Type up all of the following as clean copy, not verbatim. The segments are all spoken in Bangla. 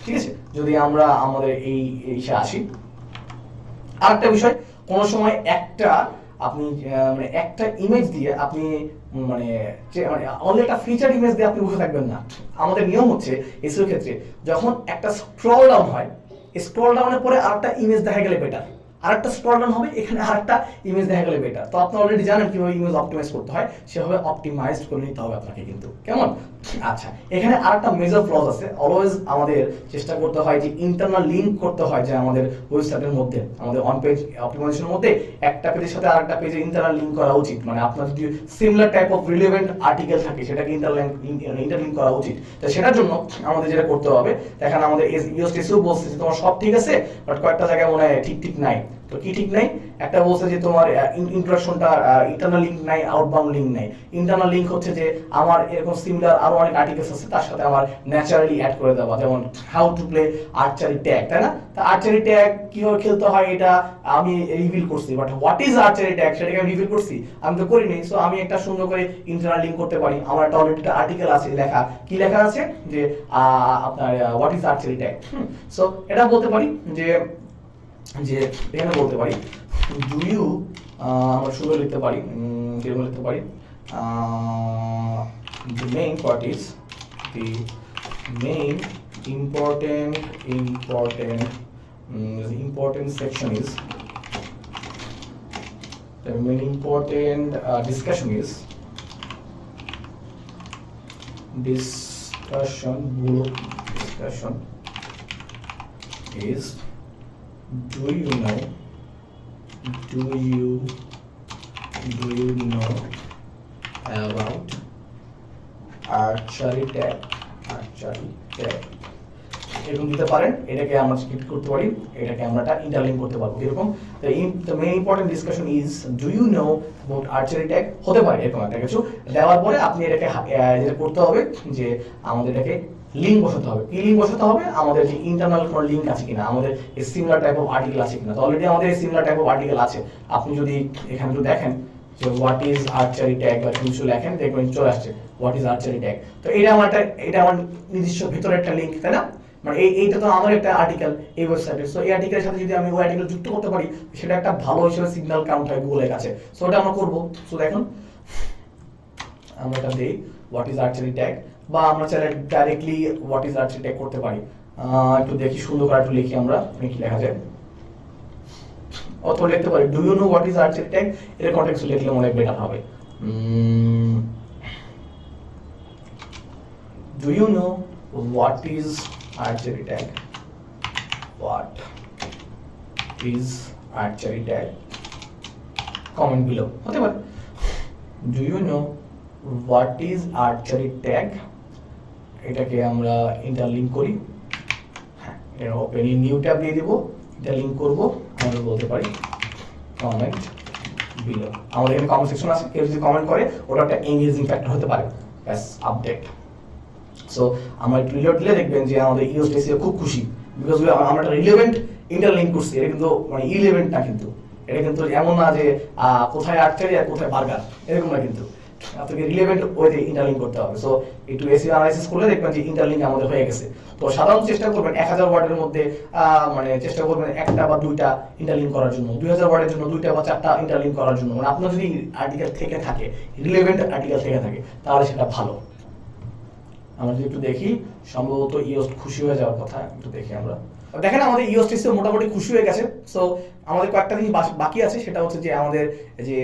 ঠিক আছে, যদি আমরা আমাদের এই ইসে আসি। আরেকটা বিষয়, কোনো সময় একটা আপনি মানে একটা ইমেজ দিয়ে আপনি মানে অনলি একটা ফিচার ইমেজ দিয়ে আপনি বসে থাকবেন না। আমাদের নিয়ম হচ্ছে এসিও ক্ষেত্রে যখন একটা স্ক্রল ডাউন হয়, স্ক্রল ডাউনের পরে আরেকটা ইমেজ দেখা গেলে বেটার, আরেকটা স্ক্রল ডাউন হবে, এখানে আরেকটা ইমেজ দেখা গেলে বেটার। তো আপনি অলরেডি জানেন কিভাবে ইমেজ অপটিমাইজ করতে হয়, সেভাবে অপটিমাইজড করে নিতে হবে আপনাকে কিন্তু, কেমন? আচ্ছা, এখানে আরেকটা মেজর ফ্লজ আছে। অলওয়েজ আমাদের চেষ্টা করতে হয় যে ইন্টারনাল লিঙ্ক করতে হয়, যে আমাদের ওয়েবসাইটের মধ্যে, আমাদের অন পেজ অপটিমাইজেশনের মধ্যে একটা পেজের সাথে আরেকটা পেজে ইন্টারনাল লিঙ্ক করা উচিত। মানে আপনার যদি similar type of relevant article থাকে সেটাকে ইন্টারলিঙ্ক করা উচিত। তো সেটার জন্য আমাদের যেটা করতে হবে, দেখেন আমাদের ইউএসটিসিও বলছে যে তোমার সব ঠিক আছে, বাট কয়েকটা জায়গায় মনে হয় ঠিক নাই। তো কি ঠিক নাই? একটা বলছে যে তোমার ইন্ট্রোডাকশনটা ইন্টারনাল লিঙ্ক নাই, আউটবাউন্ড লিঙ্ক নাই। ইন্টারনাল লিঙ্ক হচ্ছে যে আমার এরকম সিমিলার আরো অনেক আর্টিকেলস আছে, তার সাথে আমার ন্যাচারালি অ্যাড করে দেওয়া, যেমন how to play archery tag, তাই না? তো আর্চারি ট্যাগ কিভাবে খেলতে হয় এটা আমি রিভিল করছি, but what is archery tag সেটাকে আমি রিভিল করছি? আমি তো করিনি। সো আমি একটা সুন্দর করে ইন্টারনাল লিঙ্ক করতে পারি। আমার একটা অলরেডি একটা আর্টিকেল আছে লেখা, কি লেখা আছে যে আপনার what is archery tag. So এটা বলতে পারি যে এখানে বলতে পারি ডু ইউ, আমরা সুন্দর লিখতে পারি, যেরকম লিখতে পারি the main part is the main important section is the main important discussion is do you know about archery tag? এরকম দিতে পারেন। এটাকে আমরা স্কিপ করতে পারি, এটাকে আমরা ইন্টারলিঙ্ক করতে পারবো। এরকম the main important discussion is do you know about archery tag হতে পারে, এরকম একটা কিছু দেওয়ার পরে আপনি এটাকে যেটা করতে হবে যে আমাদের এটাকে লিঙ্ক বসাতে হবে। কি লিঙ্ক বসাতে হবে? আমাদের যে ইন্টারনাল কোনো লিঙ্ক আছে কিনা, আমাদের এই সিমিলার টাইপ অফ আর্টিকেল আছে কিনা। তো অলরেডি আমাদের এই সিমিলার টাইপ অফ আর্টিকেল আছে। আপনি যদি এখানে একটু দেখেন যে হোয়াট ইজ আর্চারি ট্যাগ বা কিছু লেখেন, দেখবেন চলে আসছে হোয়াট ইজ আর্চারি ট্যাগ। তো এটা আমার নির্দিষ্ট ভিতরে একটা লিঙ্ক, তাই না? মানে এইটা তো আমার একটা আর্টিকেল এই ওয়েবসাইটে। সো এই আর্টিকেলের সাথে যদি আমি ওই আর্টিকেল যুক্ত করতে পারি, সেটা একটা ভালো হিসেবে সিগন্যাল কাউন্ট হয় গুগলের কাছে। সো এটা আমরা করবো। সো দেখুন আমরা এটা দিই হোয়াট ইজ আর্চারি ট্যাগ, বা আমরা চাইলে directly what is archery tag করতে পারি। একটু দেখি, সুন্দর করে একটু লিখি আমরা, কি লেখা যায়। অথবা লিখতে পারি do you know what is archery tag, এর কনটেক্সট লিখলে অনেক বেটার হবে। Do you know what is archery tag? What is archery tag? Comment below. হতে পারে do you know what is archery tag? এটাকে আমরা ইন্টারলিঙ্ক করি। হ্যাঁ, এটা ওপেন নিউ ট্যাব দিয়ে দিব, এটা লিংক করব। আমরা বলতে পারি কমেন্ট বিলো। আমাদের এখানে কমেন্ট সেকশন আছে, কেউ যদি কমেন্ট করে ওটা একটা এনগেজিং ফ্যাক্টর হতে পারে। ব্যাস, আপডেট। সো আমরা একটু রিলোড দিলে দেখবেন যে আমাদের ইউএসটিসি খুব খুশি, বিকজ আমরা একটা রিলেভেন্ট ইন্টারলিঙ্ক করছি। এটা কিন্তু মানে ইলেভেন্ট না, কিন্তু এটা কিন্তু এমন না যে কোথায় আর্চারি আর কোথায় বার্গার, এরকম না, কিন্তু আপনাকে রিলেভেন্ট ওয়েতে ইন্টারলিঙ্ক করতে হবে। সো একটু এসইও অ্যানালাইসিস করলে দেখবেন যে ইন্টারলিঙ্ক আমাদের হয়ে গেছে। তো সাধারণত চেষ্টা করবেন 1000 ওয়ার্ডের মধ্যে মানে চেষ্টা করবেন একটা বা দুইটা ইন্টারলিঙ্ক করার জন্য, 2000 ওয়ার্ডের জন্য দুইটা বা চারটা ইন্টারলিঙ্ক করার জন্য। মানে আপনার যদি আর্টিকেল থেকে থাকে, রিলেভেন্ট আর্টিকেল থেকে থাকে, তাহলে সেটা ভালো। আমরা যদি একটু দেখি, সম্ভবত ইওস খুশি হয়ে যাওয়ার কথা, একটু দেখি আমরা। দেখেন আমাদের ইওএসটিসি মোটামুটি খুশি হয়ে গেছে। সো আমাদের কয়েকটা জিনিস বাকি আছে, সেটা হচ্ছে যে আমাদের যে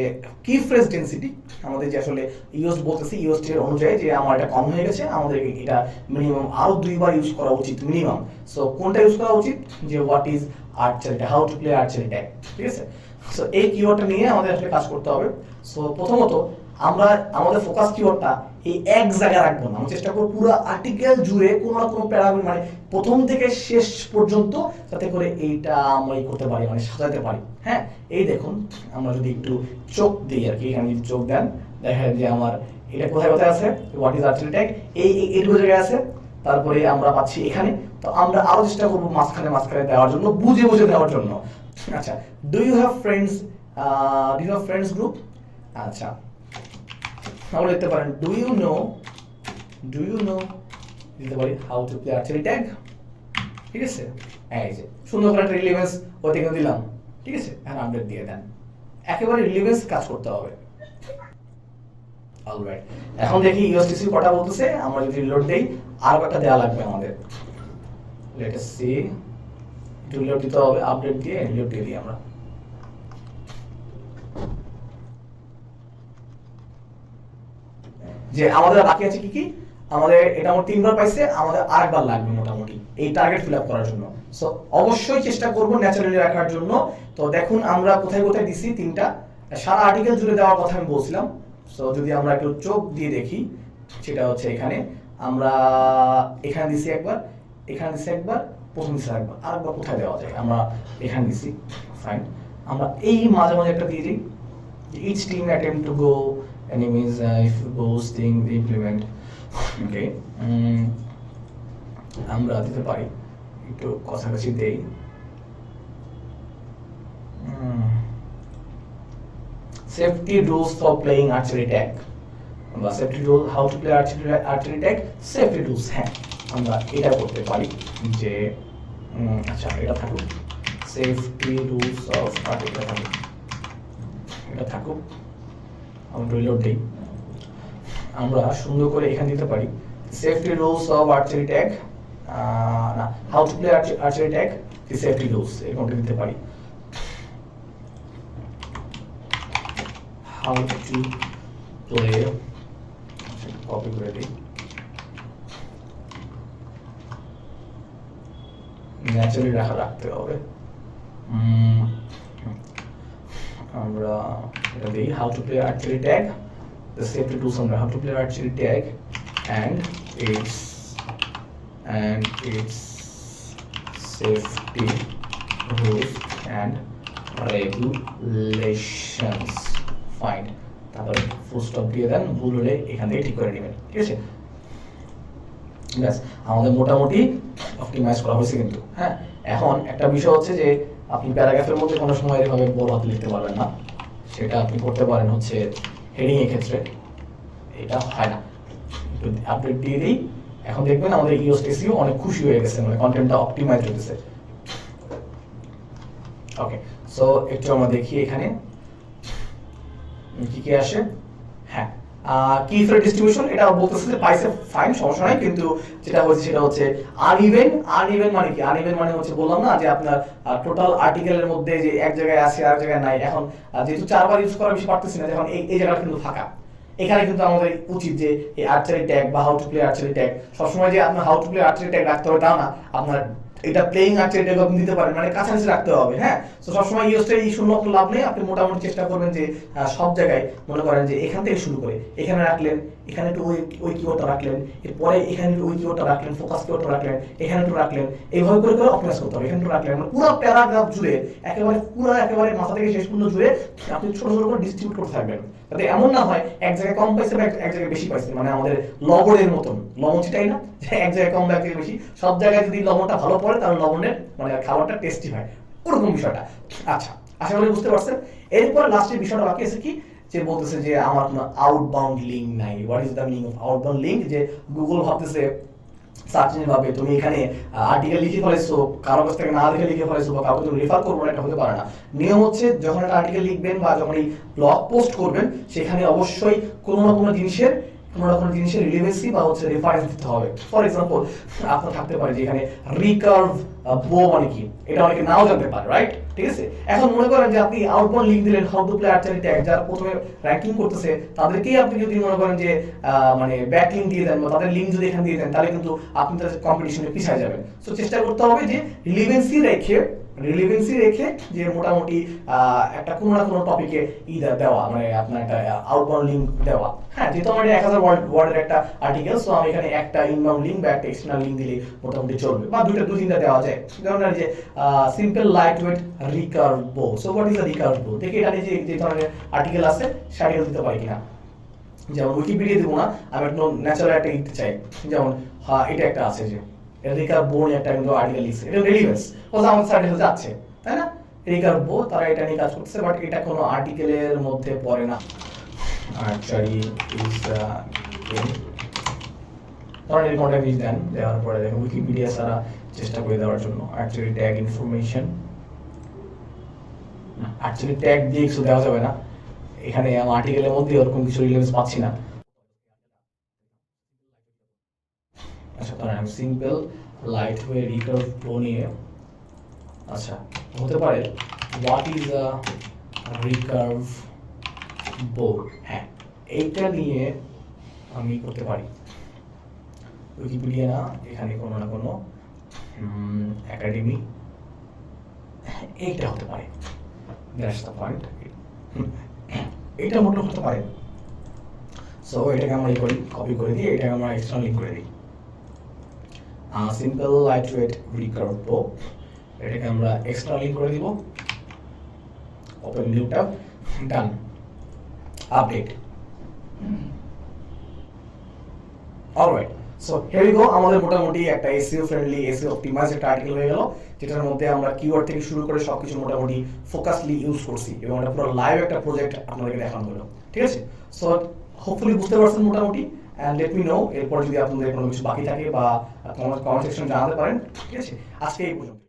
কি ফ্রেজ ডেনসিটি, আমাদের যে আসলে ইওস বলতেছি ইওএসটি এর অনুযায়ী যে আমার এটা কম হয়ে গেছে, আমাদের এটা মিনিমাম আরো 2 বার ইউজ করা উচিত মিনিমাম। সো কোনটা ইউজ করা উচিত? যে what is archery tag, how to play archery tag, ঠিক আছে? সো এই কিওয়ার্ডটা নিয়ে আমাদের আসলে কাজ করতে হবে। সো প্রথমত আমরা আমাদের ফোকাস কিওয়ার্ডটা এই এক জায়গায় রাখবো না, আমরা চেষ্টা করব পুরো আর্টিকেল জুড়ে কোনো না কোনো প্যারাগ্রাফ, মানে প্রথম থেকে শেষ পর্যন্ত, যাতে করে এইটা আমরা করতে পারি, মানে সাজাতে পারি। হ্যাঁ, এই দেখুন আমরা যদি একটু চোখ দিই আর কি, এখানে যদি চোখ দেন দেখেন যে আমার এটা কোথায় কোথায় আছে, হোয়াট ইজ আর্চারি ট্যাগ এইটুকু জায়গায় আছে। তারপরে আমরা পাচ্ছি এখানে। তো আমরা আরো চেষ্টা করবো মাঝখানে দেওয়ার জন্য, বুঝে বুঝে দেওয়ার জন্য। আচ্ছা, do you have friends group? আচ্ছা, আমরা লিখতে পারেন ডু ইউ নো দিতে পারি how to play archery tag. ঠিক আছে, এই যে সুন্দর করে একটা রিলেভেন্স ওতে কিন্তু দিলাম, ঠিক আছে, এখন আপডেট দিয়ে দেন, একেবারে রিলেভেন্স কাজ করতে হবে। অলরাইট, এখন দেখি ইউএসটিসি কটা বলতেছে, আমরা যদি রিলোড দেই আর কটা দেওয়া লাগবে আমাদের, লেট আস সি, রিলোড দিতে হবে, আপডেট দিয়ে রিলোড দিয়ে দিই আমরা। যে আমাদের বাকি আছে কি কি, আমাদের এটা আমার 3 বার পাইছে, আমাদের আরেকবার লাগবে মোটামুটি এই টার্গেট ফিল আপ করার জন্য। সো অবশ্যই চেষ্টা করব ন্যাচারালি রাখার জন্য। তো দেখুন আমরা কোথায় কোথায় দিছি, 3টা সারা আর্টিকেল জুড়ে দেওয়ার কথা আমি বলছিলাম। সো যদি আমরা একটু চোখ দিয়ে দেখি, সেটা হচ্ছে এখানে আমরা এখানে দিছি একবার, এখানে দিছি একবার, প্রথম দিছি একবার, আরেকবার কোথায় দেওয়া যায়, আমরা এখানে দিছি, ফাইন। আমরা এই মাঝে মাঝে একটা দিয়ে দিই, each team attempt to go enemies if boosting the implement, okay, আমরা দিতে পারি একটু কাছাকাছি দেই, safety rules for playing archery tag, আমরা safety rules how to play archery tag, safety rules, হ্যাঁ আমরা এটা করতে পারি যে আচ্ছা এটা থাকুক, safety rules of archery tag এটা থাকুক, আমরা রিলোড দেই, আমরা সুন্দর করে এখানে দিতে পারি safety rules of archery tag, না how to play archery tag the safety rules, এরকমটা দিতে পারি, হাউ টু প্লে, কপি করে দিই, ন্যাচারালি রাখতে হবে, আমরা এটা দিই how to play archery tag, the safety rules on how to play archery tag and its safety rules and regulations, fine, তারপরে ফুল স্টপ দিয়ে দেন, ভুল হলে এখান থেকে ঠিক করে নেবেন, ঠিক আছে, ব্যাস আমাদের মোটামুটি অপটিমাইজ করা হয়েছে কিন্তু। হ্যাঁ, এখন একটা বিষয় হচ্ছে যে আপনি প্যারাগ্রাফের মধ্যে কোনো সময় এভাবে বড় হাতে লিখতে পারবেন না, সেটা আপনি করতে পারেন হচ্ছে হেডিং এর ক্ষেত্রে, এটা হয় না, একটু আপডেট দিয়ে দিই, এখন দেখবেন আমাদের ইউএসটিসিও অনেক খুশি হয়ে গেছে, মানে কন্টেন্টটা অপটিমাইজ হয়েছে। ওকে, সো একটু আমরা দেখি এখানে কি কি আসে। হ্যাঁ, কি ফ্রেড ডিস্ট্রিবিউশন, এটা বলতেছে যে পাইছে, ফাইন, সমস্যা নাই, কিন্তু যেটা হচ্ছে সেটা হচ্ছে আনইভেন। আনইভেন মানে কি? আনইভেন মানে হচ্ছে বললাম না যে আপনার টোটাল আর্টিকেলের মধ্যে যে এক জায়গায় আছে আর এক জায়গায় নাই, এখন যেহেতু 4বার ইউজ করা বেশি পারতেছি না, এখন এই জায়গাটা কিন্তু ফাঁকা, এখানে কিন্তু আমাদের উচিত যে এই আর্চারি ট্যাগ বা how to play archery tag, সবসময় যে আপনার how to play archery tag রাখতে হবে তা না, আপনার এটা প্লেইং আর্চারি ট্যাগ আপনি দিতে পারেন, মানে কাছাকাছি রাখতে হবে। হ্যাঁ, তো সবসময় ইউএসটা এই শূন্য লাভ নেই, আপনি মোটামুটি চেষ্টা করবেন যে সব জায়গায় মনে করেন যে এখান থেকে শুরু করে এখানে রাখলেন, এখানে একটু ওই কিওয়ার্ডটা রাখলেন, এরপরে এখানে একটু ওই কিওয়ার্ডটা রাখলেন, ফোকাস কিওয়ার্ডটা রাখলেন, এখানে একটু রাখলেন, এইভাবে করে করে অপটিমাইজ করতে হবে। এখানে একটু রাখলেন, মানে পুরো প্যারাগ্রাফ জুড়ে একেবারে মাথা থেকে শেষ পর্যন্ত জুড়ে আপনি ছোট ছোট করে ডিস্ট্রিবিউট করতে থাকবেন, যাতে এমন না হয় এক জায়গায় কম পাইছে বা এক জায়গায় বেশি পাইছে, মানে আমাদের লবণের মতন, লবণ চিটাই না যে এক জায়গায় কম বা এক জায়গায় বেশি, সব জায়গায় যদি লবণটা ভালো পড়ে তাহলে লবণের মানে খাবারটা টেস্টি হয়, ওরকম বিষয়টা। আচ্ছা, আশা করি বুঝতে পারছেন। এরপর লাস্টের বিষয়টা বাকি আছে কি, যে বলতেছে যে আমার কোনো আউটবাউন্ড লিঙ্ক নাই। What is the meaning of outbound link? যে গুগল ভাবতেছে সার্চিং ভাবে তুমি এখানে আর্টিকেল লিখে ফেলেছো, কারো কাছ থেকে না দেখে লিখে ফেলেছো বা কাউকে তুমি রেফার করবো না, এটা হতে পারে না। নিয়ম হচ্ছে যখন একটা আর্টিকেল লিখবেন বা যখন এই ব্লগ পোস্ট করবেন, সেখানে অবশ্যই কোনো না কোনো জিনিসের রিলেভেন্সি বা হচ্ছে রেফারেন্স দিতে হবে। ফর এক্সাম্পল, আপনার থাকতে পারে যে এখানে রিকার্ভ বো মানে কি, এটা অনেকে নাও জানতে পারে, রাইট? ঠিক আছে, এখন মনে করেন যে আপনি আউটবাউন্ড লিঙ্ক দিলেন, how to play archery tag, যারা প্রথমে র্যাঙ্কিং করতেছে তাদেরকেই আপনি যদি মনে করেন যে মানে ব্যাক লিঙ্ক দিয়ে দেন বা তাদের লিঙ্ক যদি এখানে দিয়ে দেন, তাহলে কিন্তু আপনি তাদের কম্পিটিশনে পিছিয়ে যাবেন। সো চেষ্টা করতে হবে যে রিলেভেন্সি রেখে যে মোটামুটি একটা কোনো না কোনো টপিকে দেওয়া, মানে আপনার একটা আউটবাউন্ড লিঙ্ক দেওয়া। হ্যাঁ, যেহেতু আমার 1000 ওয়ার্ডের একটা আর্টিকেল, সো আমি এখানে একটা ইনবাউন্ড লিঙ্ক বা একটা এক্সটার্নাল লিঙ্ক দিলে মোটামুটি চলবে, বা দু তিনটা দেওয়া যায়। যেমন যে সিম্পল লাইট ওয়েট রিকার্ভ বো। So what is a recurve বো? দেখি এটা যে ধরনের আর্টিকেল আছে সে আর্টিকেল দিতে পারি কিনা। যেমন উইকিপিডিয়া দিব না, আমি একটা ন্যাচারাল একটা দিতে চাই, যেমন এটা একটা আছে যে রিকার্ভ বো একটা কিন্তু আর্টিকেল লিখছে, এটা রেলিভেন্স বলতে আমাদের সার্টিকেল যাচ্ছে, তাই না? রিকার্ভ বো, তারা এটা নিয়ে কাজ করতেছে, বাট এটা কোনো আর্টিকেলের মধ্যে পড়ে না। আর্চারি ইজ ধরেন এরকম একটা জিনিস দেন, দেওয়ার পরে দেখেন উইকিপিডিয়া ছাড়া চেষ্টা করে দেওয়ার জন্য। Actually tag information, actually tag দিয়ে কিছু দেওয়া যাবে না, এখানে আর্টিকেলের মধ্যে ওরকম কিছু রিলেভেন্স পাচ্ছি না। আচ্ছা ধরেন আমি simple light weight recurve pro নিয়ে, আচ্ছা হতে পারে হোয়াট ইজ আ রিকার্ভ বো, হ্যাঁ এইটা নিয়ে আমি করতে পারি। উইকিপিডিয়া না, এখানে কোনো না কোনো একাডেমি, এইটা হতে পারে। দ্যাটস দ্য পয়েন্ট, এইটা মোটামুটি হতে পারে। সো এটাকে আমরা এই করি, কপি করে দিই, এটাকে আমরা এক্সটার্নাল লিঙ্ক করে দিই। Simple light weight recurve pro, এটাকে আমরা এক্সটার্নাল লিঙ্ক করে দিব। Open new tab, done, update. Alright, so here we go, আমাদের মোটামুটি একটা এসইও ফ্রেন্ডলি, এসইও অপটিমাইজড একটা আর্টিকেল হয়ে গেল, যেটার মধ্যে আমরা কিওয়ার্ড থেকে শুরু করে সবকিছু মোটামুটি ফোকাসলি ইউজ করছি, এবং এটা পুরো লাইভ একটা প্রজেক্ট আপনাদেরকে দেখানো হলো। ঠিক আছে, সো হোপফুলি বুঝতে পারছেন মোটামুটি, অ্যান্ড লেট মি নো এরপর যদি আপনাদের কোনো কিছু বাকি থাকে বা কমেন্ট সেকশনে জানাতে পারেন। ঠিক আছে, আজকে এই পর্যন্ত।